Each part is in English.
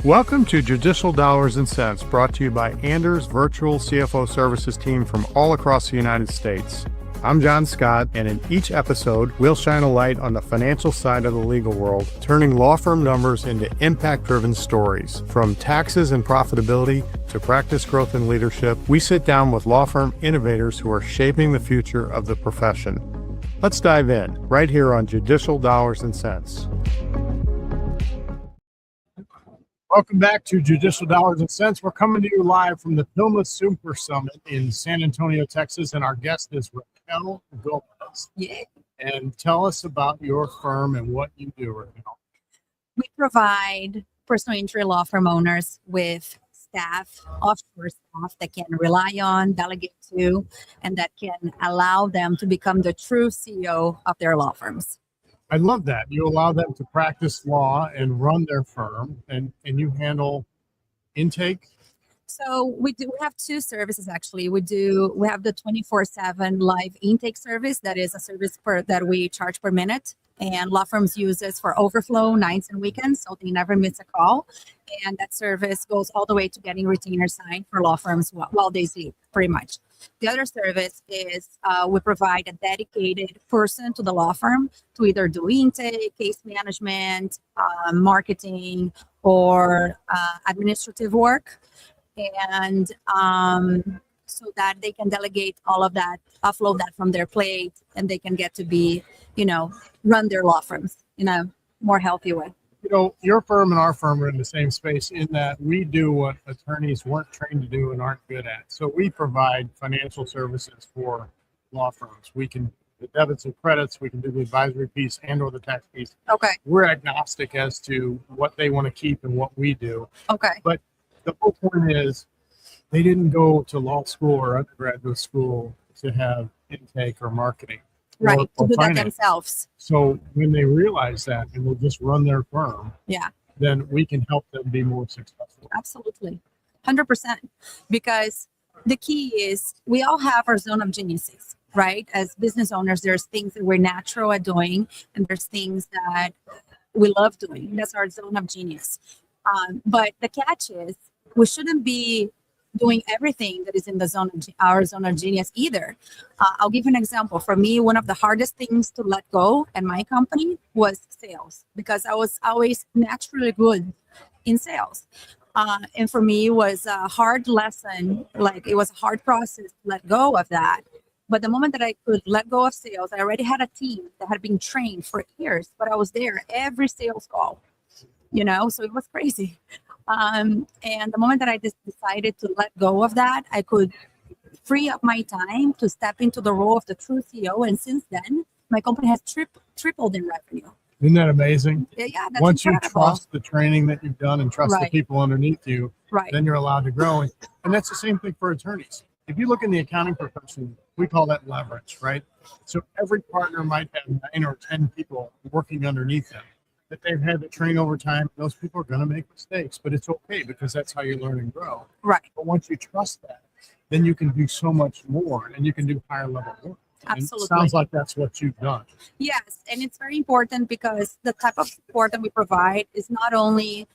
Welcome to Judicial Dollars and Cents, brought to you by Anders Virtual CFO Services team from all across the United States. I'm John Scott, and in each episode, we'll shine a light on the financial side of the legal world, turning law firm numbers into impact-driven stories. From taxes and profitability to practice growth and leadership, we sit down with law firm innovators who are shaping the future of the profession. Let's dive in, right here on Judicial Dollars and Cents. Welcome back to Judicial Dollars and Cents. We're coming to you live from the PILMMA Super Summit in San Antonio, Texas, and our guest is Raquel Gomes. Yeah. And tell us about your firm and what you do, Raquel. We provide personal injury law firm owners with staff, offshore staff that can rely on, delegate to, and that can allow them to become the true CEO of their law firms. I love that. You allow them to practice law and run their firm, and you handle intake. So we have two services actually. We have the 24/7 live intake service. That is a service that we charge per minute, and law firms use this for overflow nights and weekends, so they never miss a call. And that service goes all the way to getting retainers signed for law firms while they sleep, pretty much. The other service is we provide a dedicated person to the law firm to either do intake, case management, marketing, or administrative work. And so that they can delegate all of that, offload that from their plate, and they can get to be, run their law firms in a more healthy way. Your firm and our firm are in the same space in that we do what attorneys weren't trained to do and aren't good at. So we provide financial services for law firms. We can do the debits and credits, we can do the advisory piece and or the tax piece. Okay. We're agnostic as to what they want to keep and what we do. Okay. But the whole point is they didn't go to law school or undergraduate school to have intake or marketing. Right, or to do finance. that themselves. So when they realize that and will just run their firm, then we can help them be more successful. Absolutely, 100%. Because the key is we all have our zone of geniuses, right? As business owners, there's things that we're natural at doing, and there's things that we love doing. That's our zone of genius. But the catch is we shouldn't be doing everything that is in the our zone of genius either. I'll give you an example. For me, one of the hardest things to let go in my company was sales, because I was always naturally good in sales. And for me, it was a hard lesson. Like, it was a hard process to let go of that. But the moment that I could let go of sales, I already had a team that had been trained for years, but I was there every sales call, so it was crazy. And the moment that I just decided to let go of that, I could free up my time to step into the role of the true CEO. And since then, my company has tripled in revenue. Isn't that amazing? Yeah, that's Once incredible. you trust the training that you've done and trust the people underneath you, then you're allowed to grow. And that's the same thing for attorneys. If you look in the accounting profession, we call that leverage, right? So every partner might have 9 or 10 people working underneath them that they've had to train over time. Those people are going to make mistakes, but it's okay because that's how you learn and grow. Right. But once you trust that, then you can do so much more and you can do higher level work. Absolutely. And it sounds like that's what you've done. Yes. And it's very important because the type of support that we provide is not only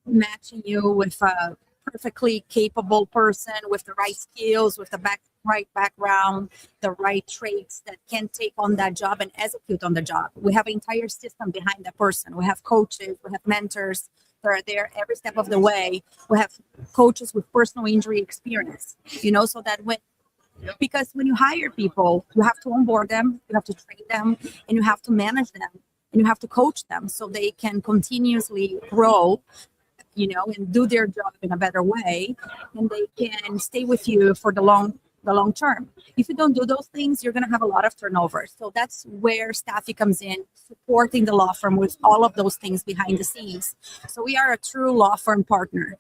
matching you with a perfectly capable person with the right skills, with the right background, the right traits that can take on that job and execute on the job. We have an entire system behind that person. We have coaches, we have mentors that are there every step of the way. We have coaches with personal injury experience, so that because when you hire people, you have to onboard them, you have to train them, and you have to manage them, and you have to coach them so they can continuously grow, and do their job in a better way, and they can stay with you for the long term. If you don't do those things, you're going to have a lot of turnover. So that's where Staffy comes in, supporting the law firm with all of those things behind the scenes. So we are a true law firm partner.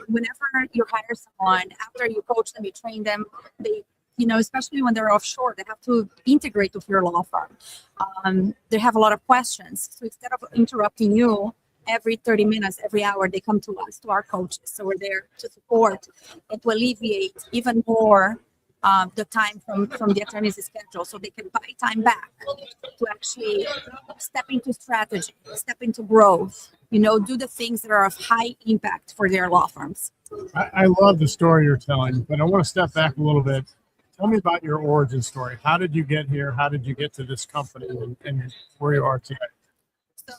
Whenever you hire someone, after you coach them, you train them, they, especially when they're offshore, they have to integrate with your law firm. They have a lot of questions. So instead of interrupting you every 30 minutes, every hour, they come to us, to our coaches. So we're there to support and to alleviate even more the time from the attorney's schedule, so they can buy time back to actually step into strategy, step into growth, do the things that are of high impact for their law firms. I love the story you're telling, but I want to step back a little bit. Tell me about your origin story. How did you get here? How did you get to this company and where you are today?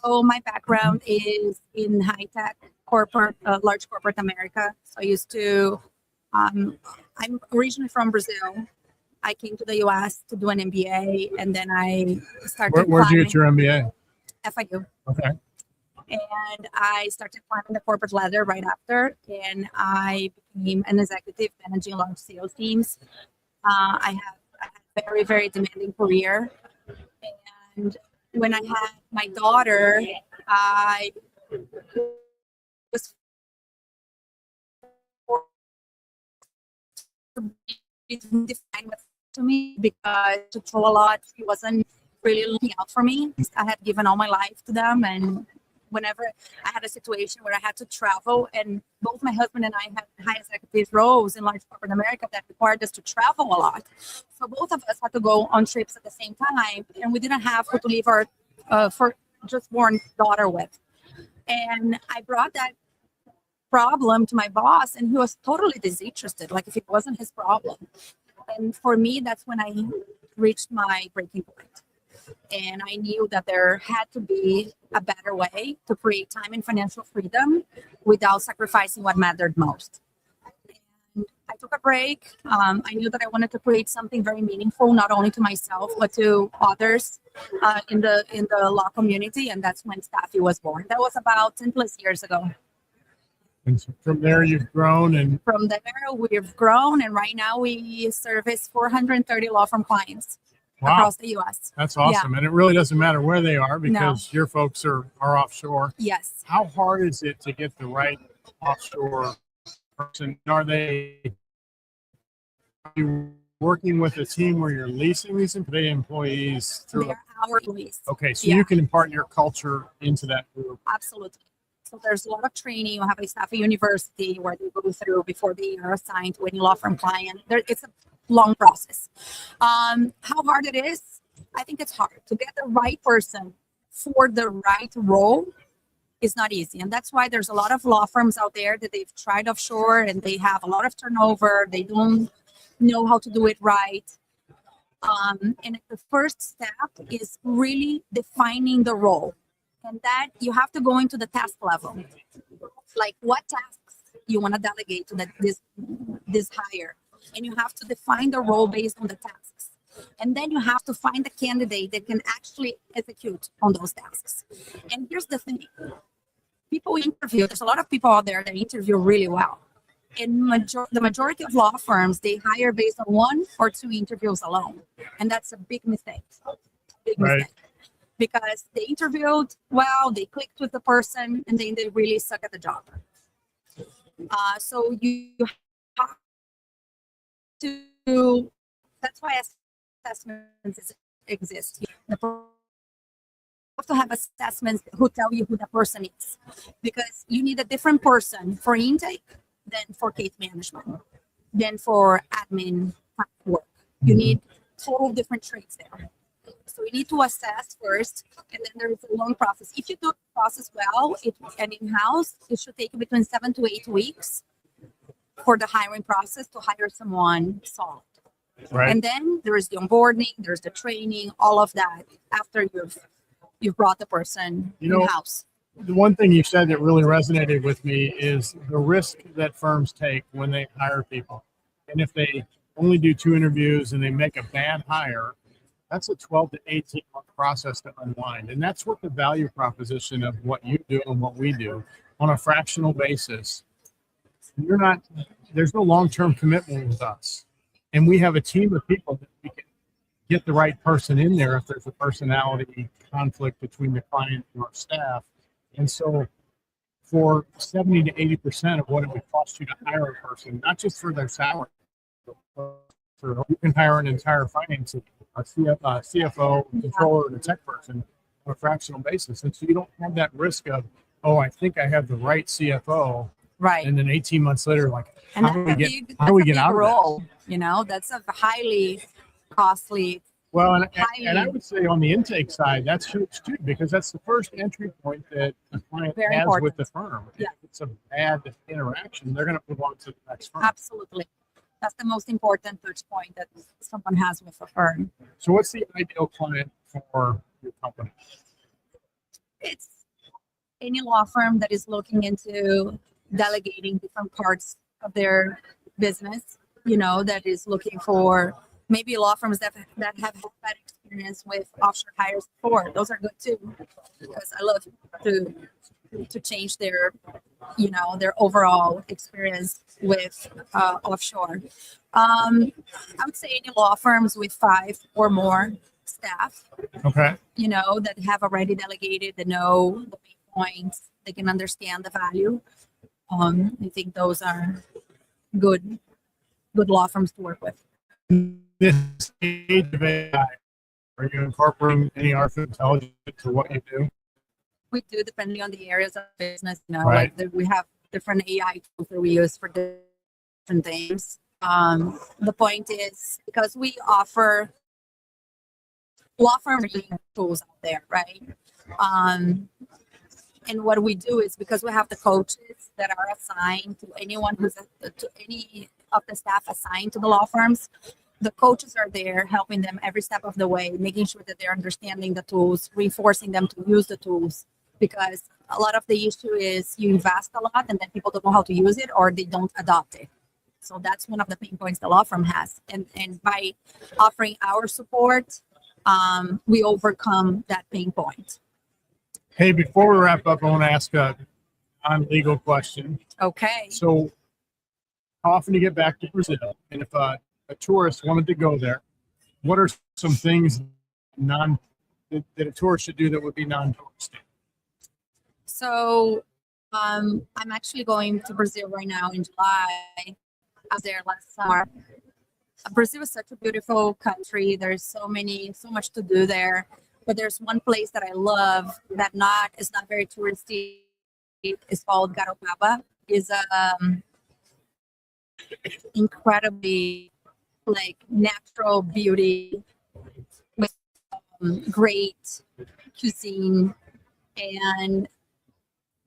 So my background is in high-tech corporate, large corporate America. So I used to, I'm originally from Brazil. I came to the US to do an MBA, and then I started Where'd you get your MBA? FIU. Okay. And I started climbing the corporate ladder right after, and I became an executive managing large sales teams. I had a very, very demanding career. And when I had my daughter, I was defined with to me because to throw a lot, he wasn't really looking out for me. I had given all my life to them, and whenever I had a situation where I had to travel, and both my husband and I had high executive roles in large corporate America that required us to travel a lot. So both of us had to go on trips at the same time, and we didn't have who to leave our for just born daughter with. And I brought that problem to my boss, and he was totally disinterested, like if it wasn't his problem. And for me, that's when I reached my breaking point. And I knew that there had to be a better way to create time and financial freedom without sacrificing what mattered most. And I took a break. I knew that I wanted to create something very meaningful, not only to myself, but to others in the law community. And that's when Staffy was born. That was about 10 plus years ago. And so from there, you've grown. And from there, we've grown. And right now, we service 430 law firm clients. Wow. Across the U.S. That's awesome. Yeah. And it really doesn't matter where they are because your folks are offshore. Yes. How hard is it to get the right offshore person? Are you working with a team where you're leasing these employees through? They're our employees. Okay, so you can impart your culture into that group. Absolutely. So there's a lot of training. You have a staff at university where they go through before they are assigned to any law firm client. It's a long process. How hard it is? I think it's hard to get the right person for the right role. Is not easy, and that's why there's a lot of law firms out there that they've tried offshore and they have a lot of turnover. They don't know how to do it right. And the first step is really defining the role, and that you have to go into the task level, like what tasks you want to delegate to this hire. And you have to define the role based on the tasks. And then you have to find a candidate that can actually execute on those tasks. And here's the thing. People interview, there's a lot of people out there that interview really well. And the majority of law firms, they hire based on 1 or 2 interviews alone. And that's a big mistake. Big mistake. Because they interviewed well, they clicked with the person, and then they really suck at the job. So you have to, that's why assessments exist. You have to have assessments who tell you who the person is, because you need a different person for intake than for case management, than for admin work. You need total different traits there. So you need to assess first, and then there is a long process. If you do the process well, and in-house, it should take between 7 to 8 weeks for the hiring process to hire someone solid. Right. And then there is the onboarding, there's the training, all of that after you've brought the person in-house. The one thing you said that really resonated with me is the risk that firms take when they hire people. And if they only do 2 interviews and they make a bad hire, that's a 12 to 18 month process to unwind. And that's what the value proposition of what you do and what we do on a fractional basis. There's no long-term commitment with us. And we have a team of people that we can get the right person in there if there's a personality conflict between the client and our staff. And so for 70 to 80% of what it would cost you to hire a person, not just for their salary, you can hire an entire finance, a CFO, controller, and a tech person on a fractional basis. And so you don't have that risk of, oh, I think I have the right CFO, Right. And then 18 months later, like, And how do we get, that's how do we get big out of role, this? That's a highly costly. Well, and I would say on the intake side, that's huge too, because that's the first entry point that a client Very has important. with the firm. Yeah. If it's a bad interaction, they're going to move on to the next firm. Absolutely. That's the most important touch point that someone has with a firm. So what's the ideal client for your company? It's any law firm that is looking into delegating different parts of their business, that is looking for maybe law firms that have had that experience with offshore hires before. Those are good too, because I love to change their overall experience with offshore. I would say any law firms with 5 or more staff, Okay. that have already delegated, that know the pain points, they can understand the value. I think those are good law firms to work with. This age of AI, are you incorporating any artificial intelligence to what you do? We do, depending on the areas of business. Right. We have different AI tools that we use for different things. The point is, because we offer law firm tools out there, right? And what we do is, because we have the coaches that are assigned to anyone to any of the staff assigned to the law firms, the coaches are there helping them every step of the way, making sure that they're understanding the tools, reinforcing them to use the tools. Because a lot of the issue is you invest a lot and then people don't know how to use it, or they don't adopt it. So that's one of the pain points the law firm has. And by offering our support, we overcome that pain point. Hey, before we wrap up, I want to ask a non-legal question. Okay. So how often do you get back to Brazil? And if a tourist wanted to go there, what are some things that a tourist should do that would be non-touristy? So I'm actually going to Brazil right now in July. I was there last summer. Brazil is such a beautiful country. There's so much to do there. But there's one place that I love that is not very touristy. It's called Garopaba. It's incredibly natural beauty with great cuisine, and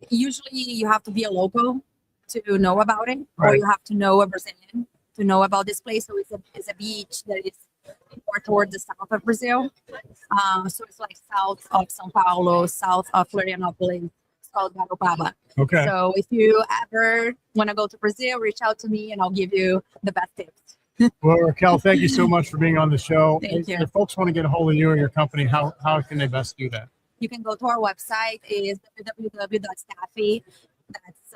usually you have to be a local to know about it, right, or you have to know a Brazilian to know about this place. So it's a beach that is more toward the south of Brazil. So it's like south of São Paulo, south of Florianópolis. It's called Garopaba. Okay. So if you ever want to go to Brazil, reach out to me and I'll give you the best tips. Well, Raquel, thank you so much for being on the show. Thank you. If folks want to get a hold of you or your company, how can they best do that? You can go to our website, is www.staffy. That's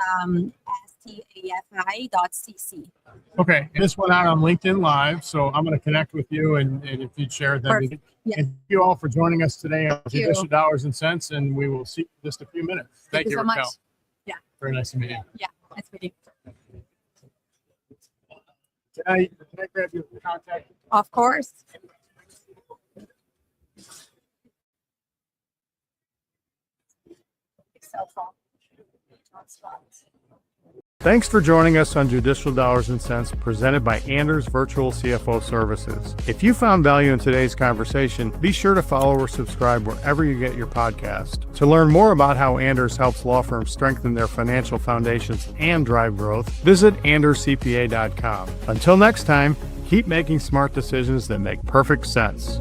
stafi.cc. Okay. This went out on LinkedIn Live, so I'm going to connect with you, and if you'd share that. Perfect. Yes. And thank you all for joining us today on Thank you. Judicial Dollars and Cents, and we will see you in just a few minutes. Thank you, so Raquel. much. Yeah. Very nice to meet you. Yeah, nice meeting you. Can I grab your contact? Of course. Cell phone. Thanks for joining us on Judicial Dollars and Cents, presented by Anders Virtual CFO Services. If you found value in today's conversation, be sure to follow or subscribe wherever you get your podcast. To learn more about how Anders helps law firms strengthen their financial foundations and drive growth, visit anderscpa.com. Until next time, keep making smart decisions that make perfect sense.